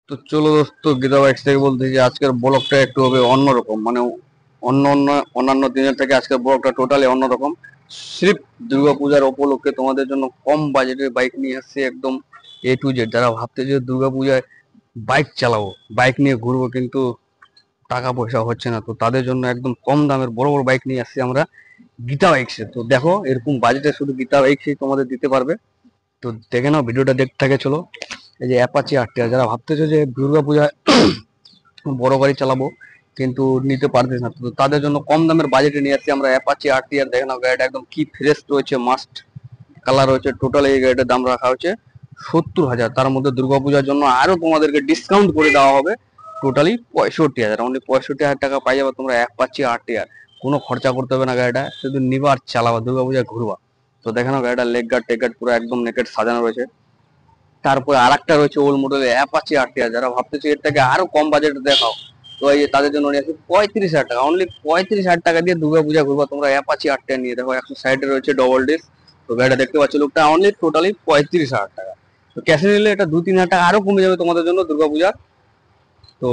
তো চলো দোস্ত, গীতা বাইকস থেকে বলতে যে আজকের ব্লগটা একটু হবে অন্যরকম, মানে অন্য অন্য অন্যান্য দিনের থেকে আজকের ব্লগটা টোটালি অন্যরকম। স্রেফ দুর্গাপূজার উপলক্ষে তোমাদের জন্য কম বাজেটের বাইক নিয়ে আসছে, একদম A to Z। যারা ভাবতে যে দুর্গাপূজায় বাইক চালাবো, বাইক নিয়ে ঘুরবো, কিন্তু টাকা পয়সা হচ্ছে না, তো তাদের জন্য একদম কম দামের বড় বড় বাইক নিয়ে আসছি আমরা গীতা বাইকসে। তো দেখো, এরকম বাজেটে শুধু গীতা বাইকসই তোমাদের দিতে পারবে। তো দেখে নাও, ভিডিওটা দেখতে থাকে চলো। এই যে অ্যাপাচি আরটিআর, যারা ভাবতেছো যে দুর্গাপূজায় বড় গাড়ি চালাবো কিন্তু নিতে পারতেছ না, তো তাদের জন্য কম দামের বাজেটে নিয়ে আসছি আমরা অ্যাপাচি আরটিআর। দেখে নাও, গাড়িটা একদম কি ফ্রেশ রয়েছে, মাস্ট কালার রয়েছে। টোটাল এই গাড়িটার দাম রাখা হচ্ছে 70,000। তার মধ্যে দুর্গাপূজার জন্য আরো তোমাদেরকে ডিসকাউন্ট করে দেওয়া হবে, টোটালি 65,000। অনলি 65,000 টাকা পাই যাবে তোমরা অ্যাপাচি আরটিআর। কোনো খরচা করতে হবে না, গাড়িটা শুধু নিবা আর চালাবা, দুর্গাপূজায় ঘুরবা। তো দেখে নাও, গাড়িটা লেগ গার্ড টেগ গার্ড পুরো একদম নেকেট সাজানো রয়েছে। তারপরে আরেকটা রয়েছে ওল্ড মডেলের অ্যাপাচি আরটিআর। যারা ভাবতেছে এর থেকে আরো কম বাজেটে দেখাও, তো এই যে তাদের জন্য নিয়ে আসি 35,000 টাকা। অনলি 35,000 টাকা দিয়ে দুর্গাপূজা ঘুরবা তোমরা অ্যাপাচি আরটিআর নিয়ে। দেখো 160 রয়েছে ডবল ডিস্ক। তো গাড়িটা দেখতে পাচ্ছ, লোকটা অনলি টোটালি 35,000 টাকা। তো ক্যাশে নিলে এটা 2-3 হাজার টাকা আরো কমে যাবে তোমাদের জন্য দুর্গাপূজা। তো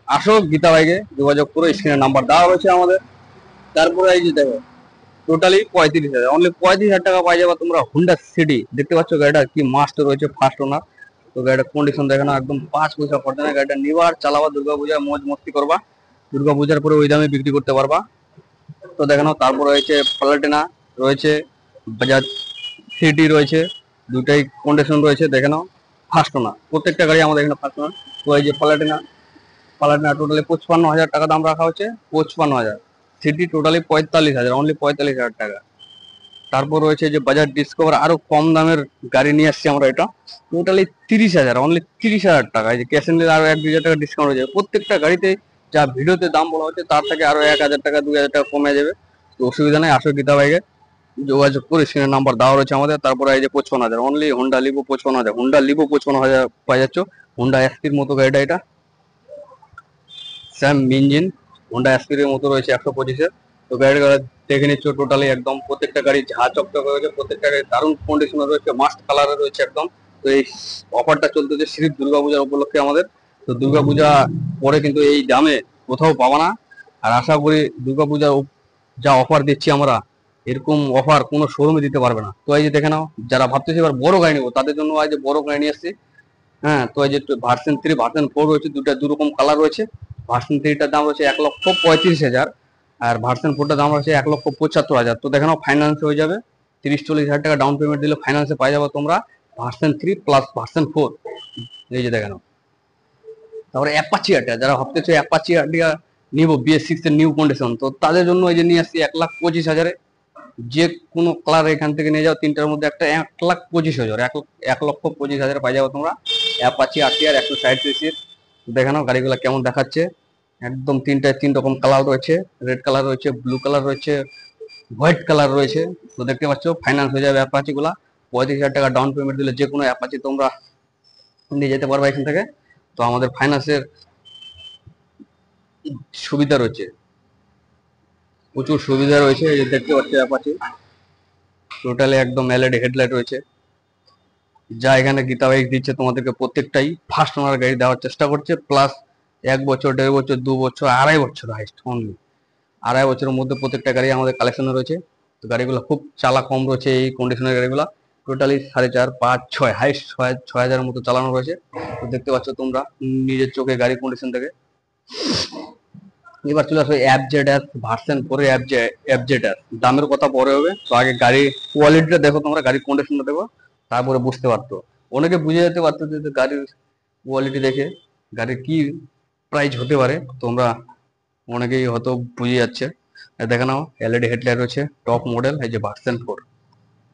আসো গীতা বাইকে যোগাযোগ করে, স্ক্রিনে নাম্বার দেওয়া হয়েছে আমাদের। তারপরে এই যে দেখো, টোটালি 35,000, অনলি 35,000 টাকা পাই যাবে তোমরা হুন্ডা সিটি। দেখতে পাচ্ছ গাড়িটা কি মাস্ট রয়েছে, ফার্স্ট ওনার। তো গাড়িটার কন্ডিশন দেখে না, একদম 5 পয়সা খরচা না। গাড়িটা নিবা আর চালাবা, দুর্গাপূজায় মজ মস্তি করবা, দুর্গাপূজার পরে ওই দামে বিক্রি করতে পারবা। তো দেখে নাও, তারপর রয়েছে প্লাটিনা রয়েছে, বাজাজ সিটি রয়েছে, দুটাই কন্ডিশন রয়েছে। দেখে নাও, ফার্স্ট ওনার প্রত্যেকটা গাড়ি আমাদের এখানে ফার্স্ট ওনার। তো এই যে প্লাটিনা, প্লাটিনা টোটালি 55,000 টাকা দাম রাখা হচ্ছে, 55,000। সিটি টোটালি 45,000, অনলি 45,000 টাকা। তারপর রয়েছে যে বাজাজ ডিসকভার, আরো কম দামের গাড়ি নিয়ে আসছি আমরা, এটা টোটালি 30,000, অনলি 30,000 টাকা। এই যে ক্যাশ এন্ড আরো 1-2 হাজার টাকা ডিসকাউন্ট হয়ে যাবে প্রত্যেকটা গাড়িতে। যা ভিডিওতে দাম বলা হচ্ছে তার থেকে আরো 1,000 টাকা 2,000 টাকা কমে যাবে। তো অসুবিধা নেই, আসো গীতা বাইকে যোগাযোগ করে, স্ক্রিনের নাম্বার দেওয়া রয়েছে আমাদের। তারপরে এই যে 55,000, only Honda Livo 55,000, Honda Livo 55,000 পাই যাচ্ছ। হোন্ডা এসপির মতো গাড়িটা, এটা স্যাম ইঞ্জিন হোন্ডা এসপির মতো রয়েছে 125-এর। তো গাড়িটা দেখে নিচ্ছ, টোটালি একদম প্রত্যেকটা গাড়ি ঝা চকচক রয়েছে, প্রত্যেকটা গাড়ি দারুণ কন্ডিশনে রয়েছে, মাস্ট কালারে রয়েছে একদম। তো এই অফারটা চলতেছে শ্রী দুর্গাপূজার উপলক্ষে আমাদের। তো দুর্গাপূজা পরে কিন্তু এই দামে কোথাও পাবা না। আর আশা করি দুর্গাপূজা যা অফার দিচ্ছি আমরা, এরকম অফার কোনো শোরুমে দিতে পারবে না। তো এই যে দেখে নাও, যারা ভাবতেছে এবার বড় গাড়ি নেবো তাদের জন্য আজ বড় গাড়ি নিয়ে আসছি। হ্যাঁ, তো এই যে ভার্সন 3 ভার্সন 4 রয়েছে, দুরকম কালার রয়েছে। ভার্সন 3টার দাম রয়েছে 1,35,000, আর ভার্সন 4টার দাম রয়েছে 1,75,000। তো দেখে নাও, ফাইন্যান্স হয়ে যাবে 30-40 হাজার টাকা ডাউন পেমেন্ট দিলে ফাইন্যান্সে পাই যাবে তোমরা ভার্সন 3 প্লাস ভার্সন 4। এই যে দেখে নাও। তারপরে অ্যাপাচি আরটিআর, যারা ভাবতেছে অ্যাপাচি আরটিআর নিবো BS6 এর নিউ কন্ডিশন, তো তাদের জন্য এই যে নিয়ে আসছি 1,25,000। যে কোনো কালার এখান থেকে নিয়ে যাও, তিনটার মধ্যে একটা 1,25,000, 1,25,000 পাই যাবো তোমরা অ্যাপাচি আরটিআর 160 সিসির। দেখে নাও গাড়িগুলো কেমন দেখাচ্ছে, একদম তিনটায় 3 রকম কালার রয়েছে, রেড কালার রয়েছে, ব্লু কালার রয়েছে, হোয়াইট কালার রয়েছে। তো দেখতে পাচ্ছ, ফাইন্যান্স হয়ে যাবে অ্যাপাচি গুলা। 35,000 টাকা ডাউন পেমেন্ট দিলে যে কোনো অ্যাপাচি তোমরা নিয়ে যেতে পারবে এখান থেকে। তো আমাদের ফাইন্যান্সের সুবিধা রয়েছে, প্রচুর সুবিধা রয়েছে। এই যে দেখতে পাচ্ছ অ্যাপাচি, টোটালি একদম এলইডি হেডলাইট রয়েছে। যা এখানে গীতা বাইক দিচ্ছে তোমাদেরকে প্রত্যেকটাই ফার্স্ট ওনার গাড়ি দেওয়ার চেষ্টা করছে, প্লাস 1 বছর, 1.5 বছর, 2 বছর, 2.5 বছর হাইস্ট, অনলি 2.5 বছরের মধ্যে প্রত্যেকটা গাড়ি আমাদের কালেকশনে রয়েছে। তো গাড়িগুলো খুব চালা কম রয়েছে, এই কন্ডিশনের গাড়িগুলো টোটালি 4.5, 5, 6 হাইস্ট 6,000-এর মতো চালানো রয়েছে। তো দেখতে পাচ্ছ তোমরা নিজের চোখে গাড়ি কন্ডিশন থেকে। এবার চলে আসবে FZ ভার্সন 4 FZ। দামের কথা পরে হবে, তো আগে গাড়ির কোয়ালিটিটা দেখো, তোমরা গাড়ির কন্ডিশনটা দেখো, তারপরে বুঝতে পারতো। অনেকে বুঝে যেতে পারতো যে গাড়ির কোয়ালিটি দেখে গাড়ির কি প্রাইস হতে পারে, তোমরা অনেকেই হয়তো বুঝে যাচ্ছে। দেখে নাও, এলইডি হেডলাইট রয়েছে, টপ মডেল। এই যে ভার্সন 4,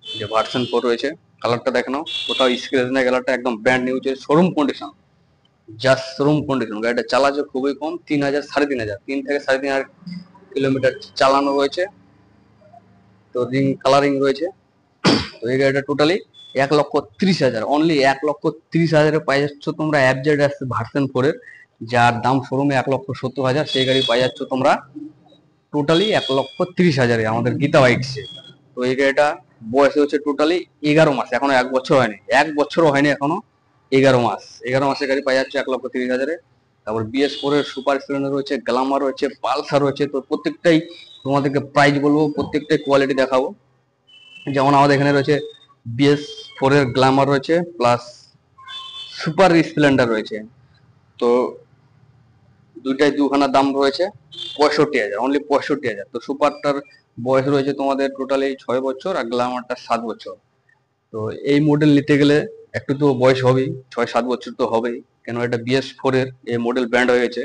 যে ভার্সন 4 রয়েছে, কালারটা দেখে নাও, কোথাও স্ক্র্যাচ নেই, কালারটা একদম brand new, showroom condition, just showroom condition. গাড়িটা চালাচ্ছে খুবই কম, 3,000, 3,500, 3 থেকে 3,500 কিলোমিটার চালানো রয়েছে। তো রিং কালারিং রয়েছে। তো এই গাড়িটা টোটালি 1,30,000, অনলি 1,30,000-এ পাই যাচ্ছ তোমরা FZ ভার্সন 4-এর, যার দাম শোরুমে 1,70,000। সেই গাড়ি পাই যাচ্ছ তোমরা টোটালি 1,30,000-এ আমাদের গীতা বাইকসে। তো এই গাড়িটা বয়স হচ্ছে টোটালি 11 মাস, এখনো 1 বছর হয়নি, 1 বছরও হয়নি এখনো। মাস 11 মাসের গাড়ি পাই যাচ্ছে 1,30,000-এ। তারপর BS4 এর সুপার স্প্লেন্ডার রয়েছে, গ্ল্যামার রয়েছে, পালসার রয়েছে। তো প্রত্যেকটাই তোমাদেরকে প্রাইস বলবো, প্রত্যেকটাই কোয়ালিটি দেখাবো। যেমন আমাদের এখানে রয়েছে BS4 এর গ্ল্যামার রয়েছে, প্লাস সুপার স্প্লেন্ডার রয়েছে। তো দুইটাই দুখানা দাম রয়েছে 65,000, অনলি 65,000। তো সুপারটার বয়স রয়েছে তোমাদের টোটালি 6 বছর, আর গ্ল্যামারটা 7 বছর। তো এই মডেল নিতে গেলে একটু তো বয়স হবেই, 6-7 বছর তো হবেই, কেন এটা BS4 এর এই মডেল ব্র্যান্ড হয়ে গেছে।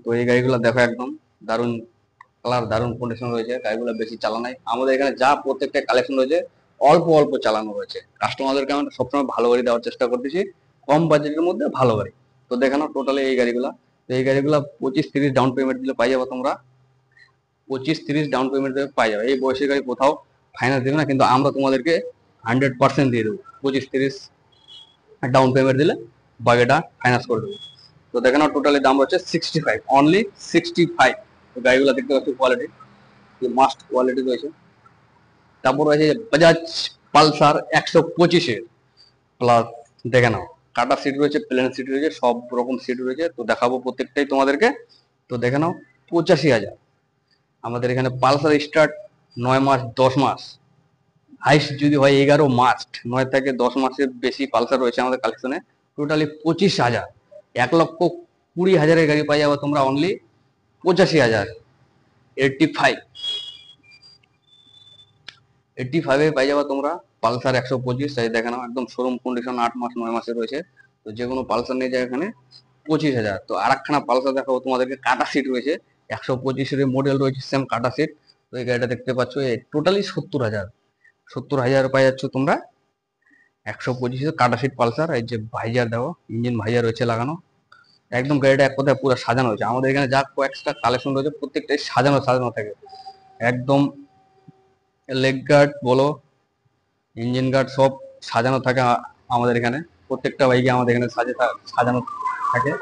তো এই গাড়িগুলো দেখো একদম দারুণ কালার, দারুণ কন্ডিশন রয়েছে। গাড়িগুলো বেশি চালানাই আমাদের এখানে যা প্রত্যেকটা কালেকশন রয়েছে অল্প অল্প চালানো রয়েছে। কাস্টমারদেরকে আমরা সবসময় ভালো গাড়ি দেওয়ার চেষ্টা করতেছি, কম বাজেটের মধ্যে ভালো গাড়ি। তো দেখানো টোটালি এই গাড়িগুলা। তো এই গাড়িগুলা 25-30 ডাউন পেমেন্ট দিলে পাই যাবে তোমরা। 25-30 ডাউন পেমেন্ট দিলে পাই যাবে। এই বয়সের গাড়ি কোথাও ফাইন্যান্স দেবে না, কিন্তু আমরা তোমাদেরকে 100% দিয়ে দেবো। 25-30 ডাউন পেমেন্ট দিলে বাকিটা ফাইন্যান্স করে দেবো। তো দেখে নাও টোটালি দাম হচ্ছে 65, অনলি 65। তো গাড়িগুলো দেখতে পাচ্ছি কোয়ালিটি, মাস্ট কোয়ালিটি রয়েছে। তারপর রয়েছে বাজাজ পালসার 125-এর প্লাস। দেখে নাও কাটা সিট রয়েছে, প্লেন সিট রয়েছে, সব রকম সিট রয়েছে। তো দেখাবো প্রত্যেকটাই তোমাদেরকে। তো দেখে নাও 85,000। আমাদের এখানে পালসার স্টার্ট 9 মাস, 10 মাস, হাইস্ট যদি হয় 11 মাস, 9 থেকে 10 মাসের বেশি পালসার রয়েছে আমাদের কালেকশনে। টোটালি 25,000, 1,20,000-এর গাড়ি পাই যাবে তোমরা অনলি 85,000। 85, 85-এ পাই যাবে তোমরা পালসার 125। তাই দেখে নাও একদম শোরুম কন্ডিশন, 8 মাস 9 মাসে রয়েছে। তো যে কোনো পালসার নিয়ে যায় এখানে 25,000। তো আর একখানা পালসার দেখাবো তোমাদেরকে, কাটা সিট রয়েছে, 125-এর মডেল রয়েছে, সেম কাটা সিট। তো এই গাড়িটা দেখতে পাচ্ছ টোটালি 70,000। 70,000 পাই যাচ্ছ তোমরা 125 কাটা সিট পালসার। এই যে ভাইজার দেখো, ইঞ্জিন ভাইজার রয়েছে লাগানো, একদম গাড়িটা এক কথায় পুরো সাজানো হয়েছে। আমাদের এখানে যা কয়েকটা কালেকশন রয়েছে প্রত্যেকটাই সাজানো সাজানো থাকে একদম। লেগ গার্ড বলো, ইঞ্জিন গার্ড সব সাজানো থাকে আমাদের এখানে। প্রত্যেকটা বাইকে আমাদের এখানে সাজানো থাকে।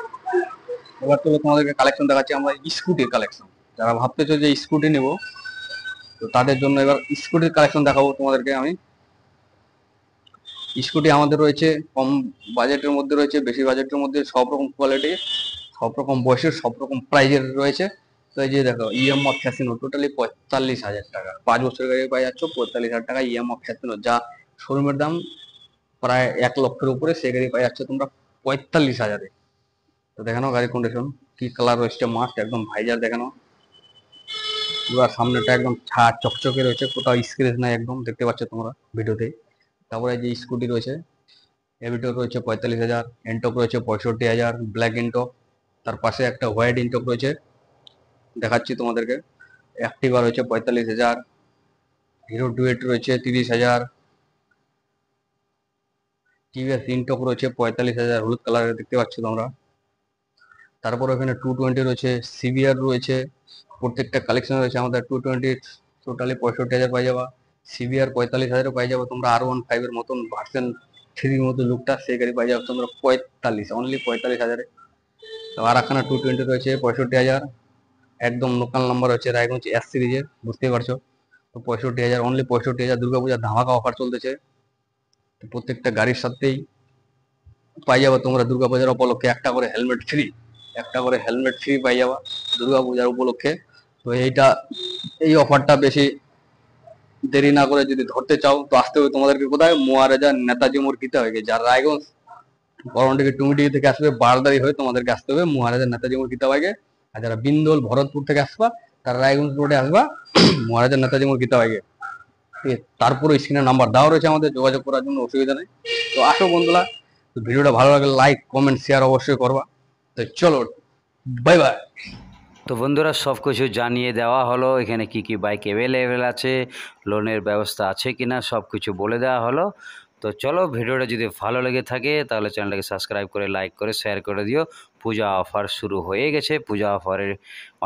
এবার তো তোমাদেরকে কালেকশন দেখাচ্ছি আমরা স্কুটির কালেকশন। যারা ভাবতেছো যে স্কুটি নেব, তো তাদের জন্য এবার স্কুটির কালেকশন দেখাবো তোমাদেরকে আমি। স্কুটি আমাদের রয়েছে কম বাজেটের মধ্যে রয়েছে, বেশি বাজেটের মধ্যে, সব রকম কোয়ালিটি, সব রকম বয়সের, সব রকম প্রাইজের রয়েছে। তো এই যে দেখো ইএমআ ফ্যাসিনো টোটালি 45,000 টাকা, 5 বছরের গাড়ি পাই যাচ্ছ 45,000 টাকা ইএমআ ফ্যাসিনো, যা শোরুমের দাম প্রায় 1 লক্ষের উপরে, সেই গাড়ি পাই যাচ্ছ তোমরা 45,000-এ। তো দেখানো গাড়ির কন্ডিশন কি কালার রয়েছে, মাস্ট একদম ভাইজার দেখানো, পুরো সামনেটা একদম ছাড় চকচকে রয়েছে, কোথাও স্ক্রেচ নাই, একদম দেখতে পাচ্ছ তোমরা ভিডিওতে। তারপরে যে স্কুটি রয়েছে, এভিটো রয়েছে 45,000, এন্টক রয়েছে 65,000 ব্ল্যাক এন্টক। তার পাশে একটা হোয়াইট এন্টক রয়েছে, দেখাচ্ছি তোমাদেরকে। অ্যাক্টিভা রয়েছে 45,000, হিরো ডুয়েট রয়েছে 30,000, টিভিএস ইন্টক রয়েছে 45,000 হলুদ কালারের দেখতে পাচ্ছ তোমরা। তারপর এখানে 220 রয়েছে, সিভিআর রয়েছে, প্রত্যেকটা কালেকশন রয়েছে আমাদের 220 টোটালি 65,000 পাই যাবা। সিভিআর 45,000 পাই যাবো তোমরা। R15 এর মতন ভার্সন 3 মতো লুকটা, সেই গাড়ি পাই যাবো তোমরা 45, অনলি 45,000-এ। তো আর একখানা 220 রয়েছে 65,000, একদম লোকাল নাম্বার হচ্ছে রায়গঞ্জ এস সিরিজের, বুঝতেই পারছো। তো 65,000, অনলি 65,000। দুর্গাপূজার ধামাকা অফার চলতেছে, তো প্রত্যেকটা গাড়ির সাথেই পাই যাবা তোমরা দুর্গাপূজার উপলক্ষে একটা করে হেলমেট ফ্রি, একটা করে হেলমেট ফ্রি পাই যাবা দুর্গাপূজার উপলক্ষে। তো এই অফারটা বেশি দেরি না করে যদি ধরতে চাও, তো আসতে হবে তোমাদেরকে কোথায়, মহারাজা নেতাজি মোড় কিতে হবে। যারা রায়গঞ্জ করণডিহি টুঙ্গিডিহি থেকে আসবে, বারদারি হয়ে তোমাদেরকে আসতে হবে মহারাজা নেতাজি মোড় কিতে হবে। আর যারা বিন্দোল ভরতপুর থেকে আসবা, তারা রায়গঞ্জ রোডে আসবা মহারাজা নেতাজি মোড় কিতে হবে। ঠিক আছে, তারপরে স্ক্রিনে নাম্বার দেওয়া রয়েছে আমাদের, যোগাযোগ করার জন্য অসুবিধা নেই। তো আসো বন্ধুরা, তো ভিডিওটা ভালো লাগলে লাইক কমেন্ট শেয়ার অবশ্যই করবা। তো চলো, বাই বাই। তো বন্ধুরা সব কিছু জানিয়ে দেওয়া হলো, এখানে কি কি বাইক অ্যাভেলেবেল আছে, লোনের ব্যবস্থা আছে কিনা, সব কিছু বলে দেওয়া হলো। তো চলো, ভিডিওটা যদি ভালো লেগে থাকে তাহলে চ্যানেলটাকে সাবস্ক্রাইব করে, লাইক করে, শেয়ার করে দিও। পূজা অফার শুরু হয়ে গেছে, পূজা অফারে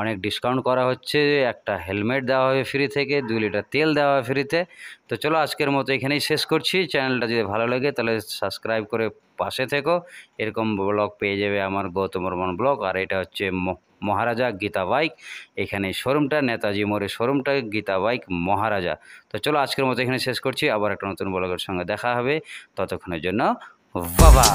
অনেক ডিসকাউন্ট করা হচ্ছে। একটা হেলমেট দেওয়া হবে ফ্রি থেকে, 2 লিটার তেল দেওয়া হবে ফ্রিতে। তো চলো আজকের মতো এখানেই শেষ করছি। চ্যানেলটা যদি ভালো লাগে তাহলে সাবস্ক্রাইব করে পাশে থেকো। এরকম ব্লগ পেয়ে যাবে আমার গৌতম বর্মন ব্লগ। আর এটা হচ্ছে মহারাজা গীতা বাইক, এখানে শোরুমটা নেতাজি মোড়ের শোরুমটা গীতা বাইক মহারাজা। তো চলো আজকের মতো এখানে শেষ করছি, আবার একটা নতুন ব্লগের সঙ্গে দেখা হবে, ততক্ষণের জন্য বাবা।